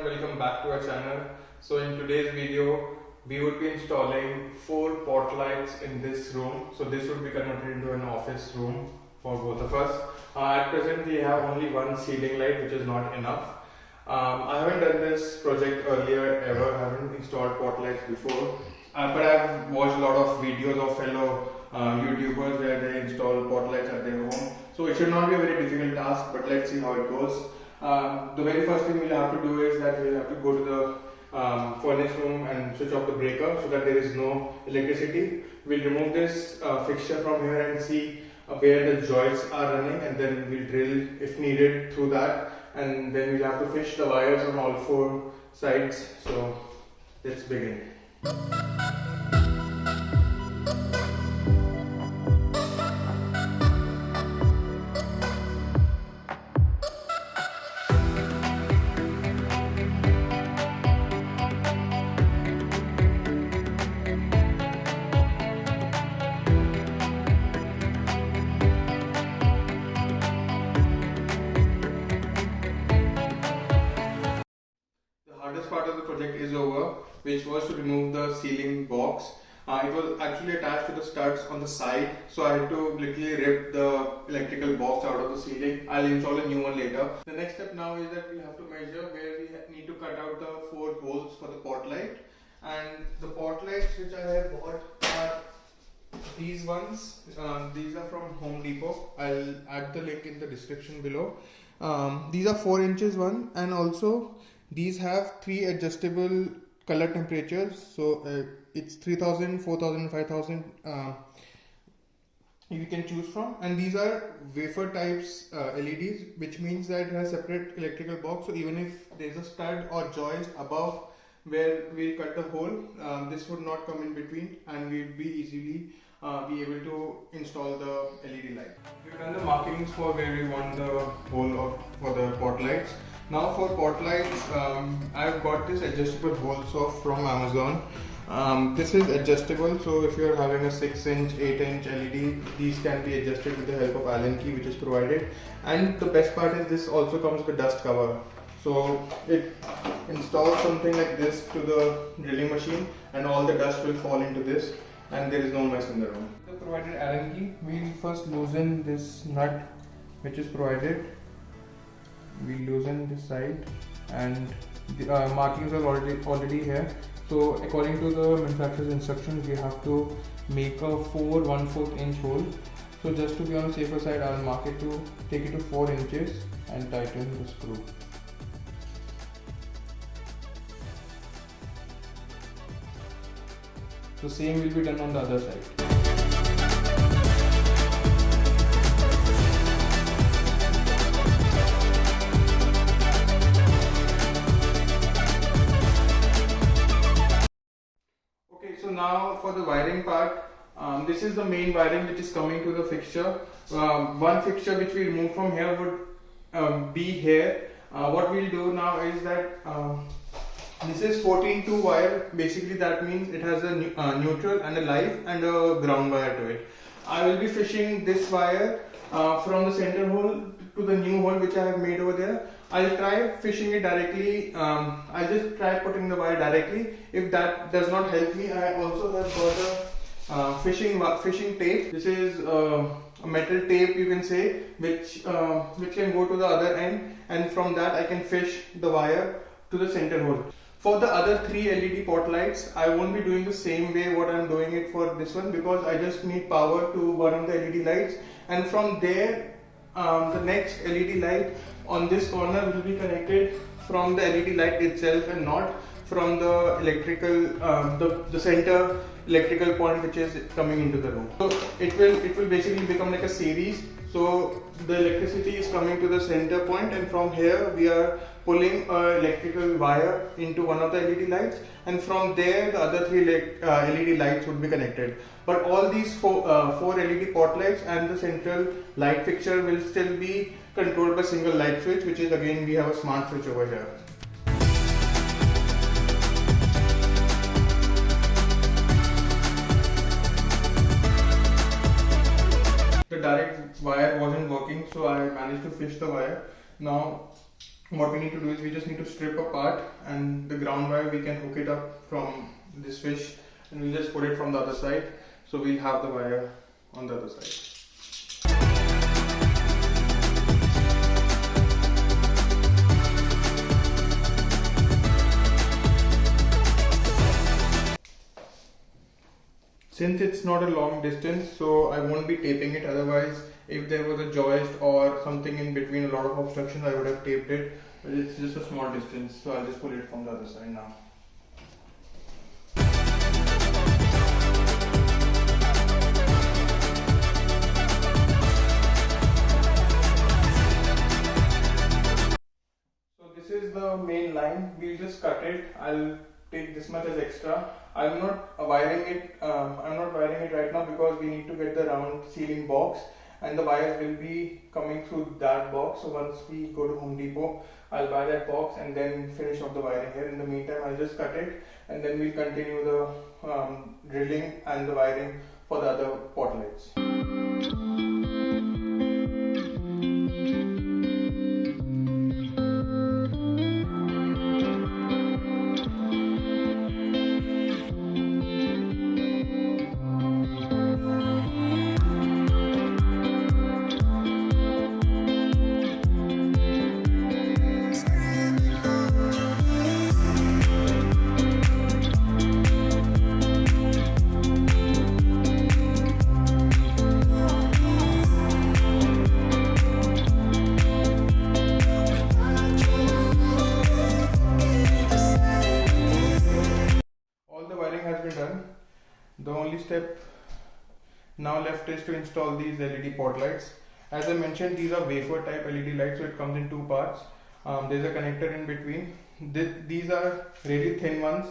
welcome back to our channel. So in today's video we would be installing 4 pot lights in this room. So this would be converted into an office room for both of us. At present we have only one ceiling light, which is not enough. I haven't done this project earlier ever. I haven't installed pot lights before, but I've watched a lot of videos of fellow YouTubers where they install pot lights at their home. So it should not be a very difficult task, but let's see how it goes. The very first thing we'll have to do is that we'll have to go to the furnace room and switch off the breaker so that there is no electricity. We'll remove this fixture from here and see where the joints are running, and then we'll drill if needed through that, and then we'll have to fish the wires on all 4 sides. So let's begin. Hardest part of the project is over, which was to remove the ceiling box. It was actually attached to the studs on the side, so I had to literally rip the electrical box out of the ceiling. I'll install a new one later. The next step now is that we have to measure where we need to cut out the 4 holes for the pot light. And the pot lights which I have bought are these ones. These are from Home Depot. I'll add the link in the description below. These are 4 inches one, and also these have 3 adjustable color temperatures. So it's 3000, 4000, 5000 you can choose from. And these are wafer types LEDs, which means that it has separate electrical box. So even if there's a stud or joist above where we cut the hole, this would not come in between, and we'd be easily be able to install the LED light. We've done the markings for where we want the hole for the pot lights. Now for pot lights, I've got this adjustable hole saw from Amazon. This is adjustable, so if you're having a 6-inch, 8-inch LED, these can be adjusted with the help of Allen key, which is provided. And the best part is this also comes with a dust cover. So it installs something like this to the drilling machine, and all the dust will fall into this, and there is no mess in the room. The provided Allen key, we'll first loosen this nut which is provided. We loosen this side, and the markings are already here. So according to the manufacturer's instructions, we have to make a 4 1/4 inch hole. So just to be on the safer side, I'll mark it to take it to 4 inches and tighten the screw. The same will be done on the other side. So now for the wiring part, this is the main wiring which is coming to the fixture. One fixture which we remove from here would be here. What we'll do now is that this is 14-2 wire. Basically that means it has a neutral and a live and a ground wire to it. I will be fishing this wire from the center hole to the new hole which I have made over there. I'll try fishing it directly. I'll just try putting the wire directly. If that does not help me, I also have got a fishing tape. This is a metal tape, you can say, which can go to the other end, and from that I can fish the wire to the center hole. For the other 3 LED pot lights, I won't be doing the same way what I'm doing it for this one, because I just need power to one of the LED lights, and from there the next LED light on this corner will be connected from the LED light itself, and not from the electrical the center electrical point which is coming into the room. So it will basically become like a series. So the electricity is coming to the center point, and from here we are pulling a electrical wire into one of the LED lights, and from there the other 3 LED lights would be connected. But all these 4 LED pot lights and the central light fixture will still be controlled by single light switch, which is, again, we have a smart switch over here. The direct wire wasn't working, so I managed to fish the wire. Now what we need to do is we just need to strip apart, and the ground wire we can hook it up from this fish, and we just put it from the other side, so we'll have the wire on the other side. Since it's not a long distance, so I won't be taping it. Otherwise, if there was a joist or something in between, a lot of obstructions, I would have taped it. But it's just a small distance, so I'll just pull it from the other side now. So this is the main line. We'll just cut it. I'll take this much as extra. I'm not wiring it right now because we need to get the round ceiling box, and the wires will be coming through that box. So once we go to Home Depot, I'll buy that box and then finish off the wiring here. In the meantime, I'll just cut it, and then we'll continue the drilling and the wiring for the other pot lights. The only step now left is to install these LED pot lights. As I mentioned, these are wafer type LED lights, so it comes in two parts. There's a connector in between. These are really thin ones,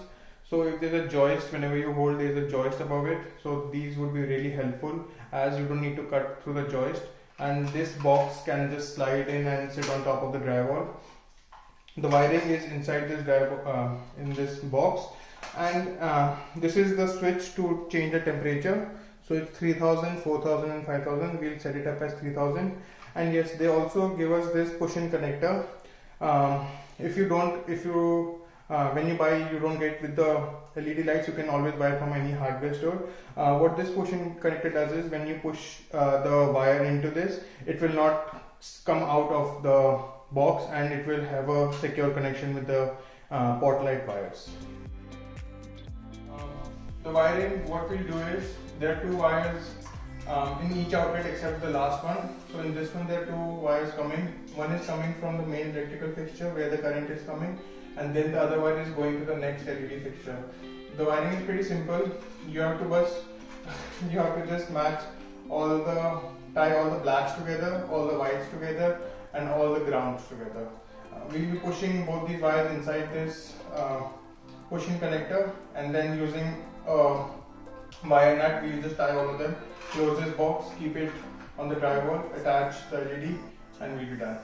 so if there's a joist, whenever you hold, there's a joist above it, so these would be really helpful as you don't need to cut through the joist, and this box can just slide in and sit on top of the drywall. The wiring is inside this in this box, and this is the switch to change the temperature. So it's 3000, 4000 and 5000. We'll set it up as 3000. And yes, they also give us this push-in connector. When you buy, you don't get with the LED lights, you can always buy from any hardware store. What this push-in connector does is when you push the wire into this, it will not come out of the box, and it will have a secure connection with the pot light wires. The wiring, what we'll do is, there are two wires in each outlet except the last one. So in this one there are two wires coming. One is coming from the main electrical fixture where the current is coming, and then the other one is going to the next LED fixture. The wiring is pretty simple. You have to just match tie all the blacks together, all the whites together, and all the grounds together. We'll be pushing both these wires inside this pushing connector, and then using a wire nut, we'll just tie all of them, close this box, keep it on the drywall, attach the LED, and we'll be done.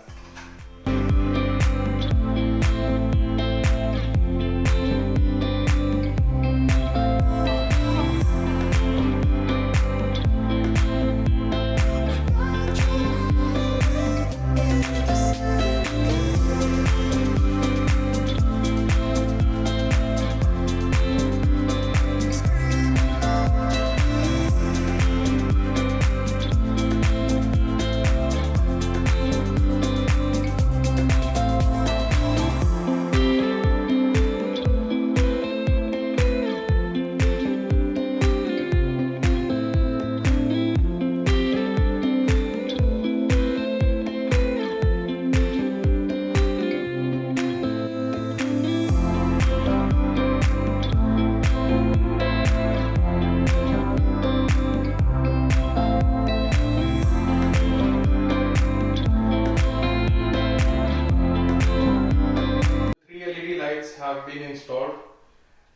Have been installed.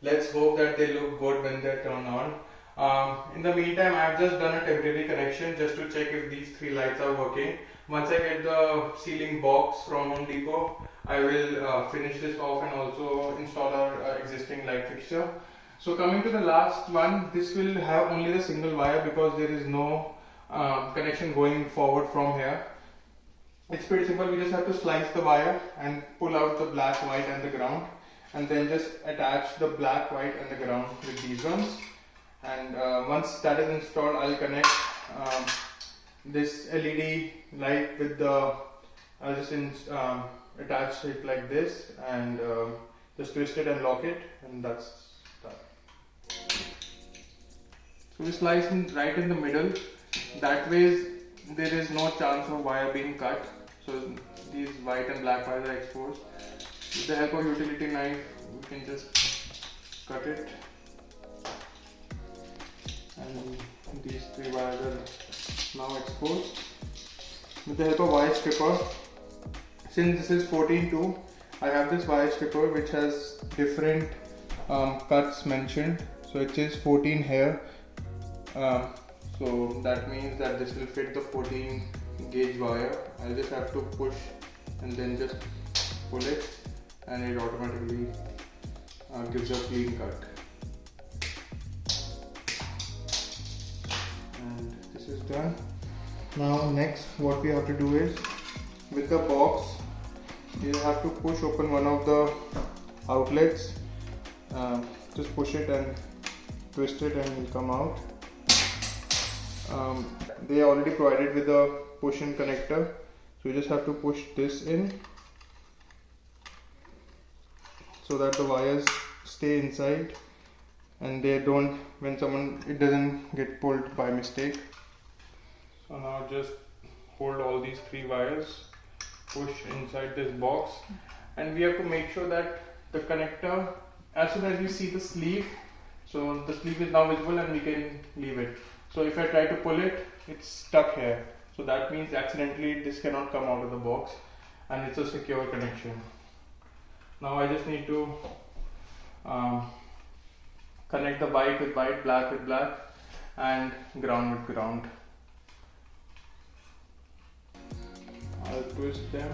Let's hope that they look good when they're turned on. In the meantime, I've just done a temporary connection just to check if these three lights are working. Once I get the ceiling box from Home Depot, I will finish this off and also install our existing light fixture. So coming to the last one, this will have only the single wire because there is no connection going forward from here. It's pretty simple. We just have to slice the wire and pull out the black, white and the ground, and then just attach the black, white and the ground with these ones. And once that is installed, I'll connect this LED light with the, I'll just attach it like this and just twist it and lock it, and that's that. So we slice right in the middle. That way there is no chance of wire being cut. So these white and black wires are exposed. With the help of utility knife, we can just cut it. And these 3 wires are now exposed. With the help of wire stripper, since this is 14-2, I have this wire stripper which has different cuts mentioned. So it says 14 here. So that means that this will fit the 14 gauge wire. I'll just have to push and then just pull it, and it automatically gives a clean cut. And this is done. Now next what we have to do is, with the box, you have to push open one of the outlets. Just push it and twist it and it will come out. They are already provided with a push-in connector, so you just have to push this in so that the wires stay inside and they don't, it doesn't get pulled by mistake. So now just hold all these 3 wires, push inside this box, and we have to make sure that the connector, as soon as we see the sleeve, so the sleeve is now visible and we can leave it. So if I try to pull it, it's stuck here. So that means accidentally this cannot come out of the box, and it's a secure connection. Now I just need to connect the white with white, black with black, and ground with ground. I'll twist them.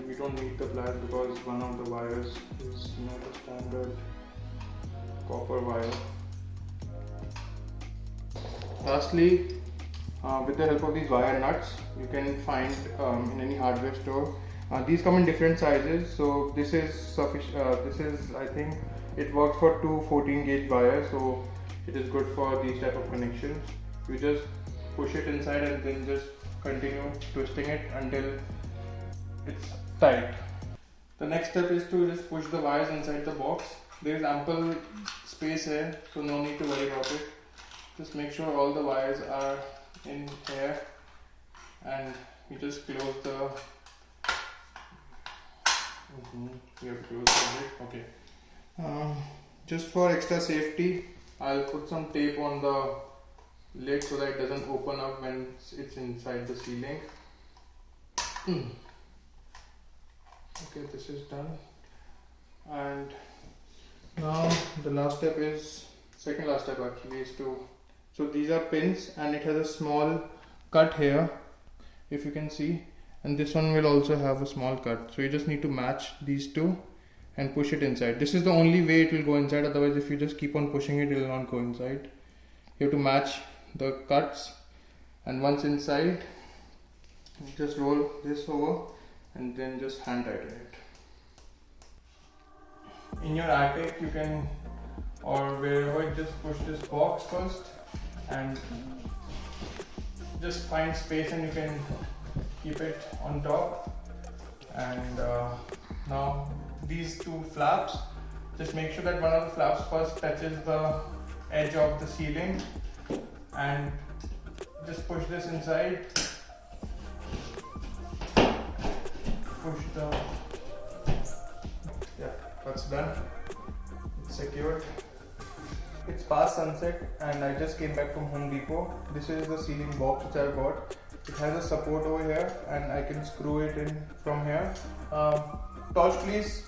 We don't need the black because one of the wires is not a standard copper wire. Lastly, with the help of these wire nuts, you can find in any hardware store. These come in different sizes, so this is sufficient. This is, I think, it works for 2 14 gauge wires, so it is good for these type of connections. You just push it inside and then just continue twisting it until it's tight. The next step is to just push the wires inside the box. There is ample space here, so no need to worry about it. Just make sure all the wires are in here, and you just close the. You have to close the lid. Okay. Just for extra safety, I'll put some tape on the lid so that it doesn't open up when it's inside the sealing. Okay, this is done, and now the last step is, second last step actually, is to, so these are pins and it has a small cut here, if you can see, and this one will also have a small cut. So you just need to match these two and push it inside. This is the only way it will go inside, otherwise if you just keep on pushing it, it will not go inside. You have to match the cuts, and once inside, just roll this over and then just hand tighten it. In your attic, you can, or wherever, just push this box first and just find space and you can keep it on top. And now these 2 flaps, just make sure that one of the flaps first touches the edge of the ceiling, and just push this inside. Push the, yeah, that's done. It's secured. It's past sunset and I just came back from Home Depot. This is the ceiling box which I bought. It has a support over here and I can screw it in from here. Torch please.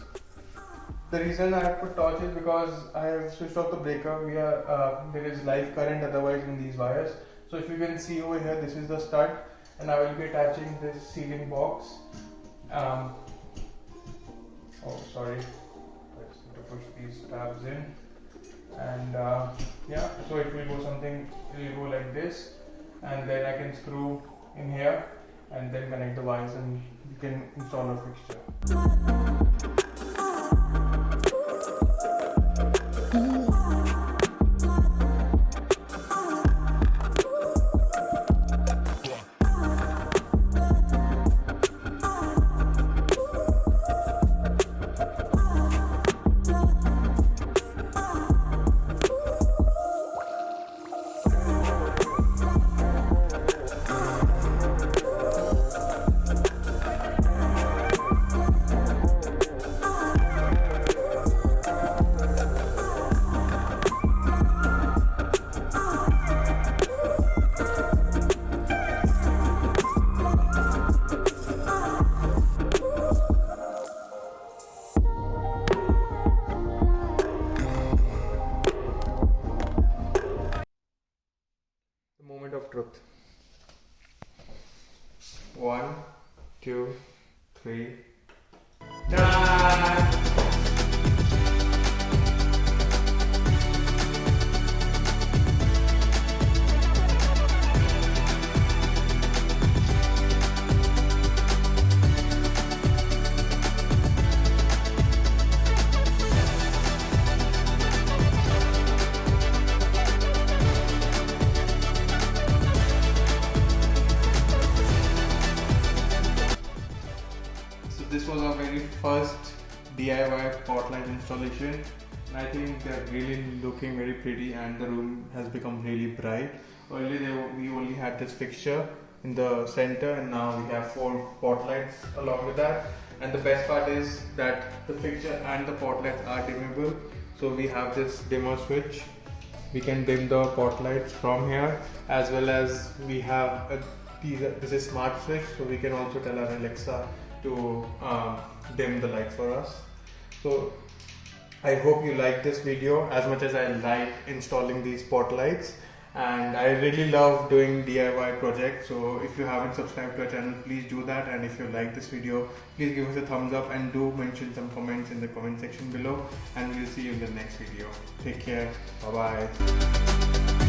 The reason I have put torch is because I have switched off the breaker. There is live current otherwise in these wires. So if you can see over here, this is the stud, and I will be attaching this ceiling box. Oh sorry, I just need to push these tabs in. and yeah, so it will go like this, and then I can screw in here and then connect the wires and you can install a fixture. Moment of truth. 1, 2, 3. Done! This was our very first DIY spotlight installation, and I think they're really looking very pretty and the room has become really bright. Earlier we only had this fixture in the center, and now we have 4 spotlights along with that. And the best part is that the fixture and the spotlights are dimmable, so we have this dimmer switch. We can dim the spotlights from here, as well as we have this is smart switch, so we can also tell our Alexa to dim the light for us. So I hope you like this video as much as I like installing these spotlights, and I really love doing DIY projects. So if you haven't subscribed to our channel, please do that, and if you like this video, please give us a thumbs up and do mention some comments in the comment section below, and we'll see you in the next video. Take care. Bye bye.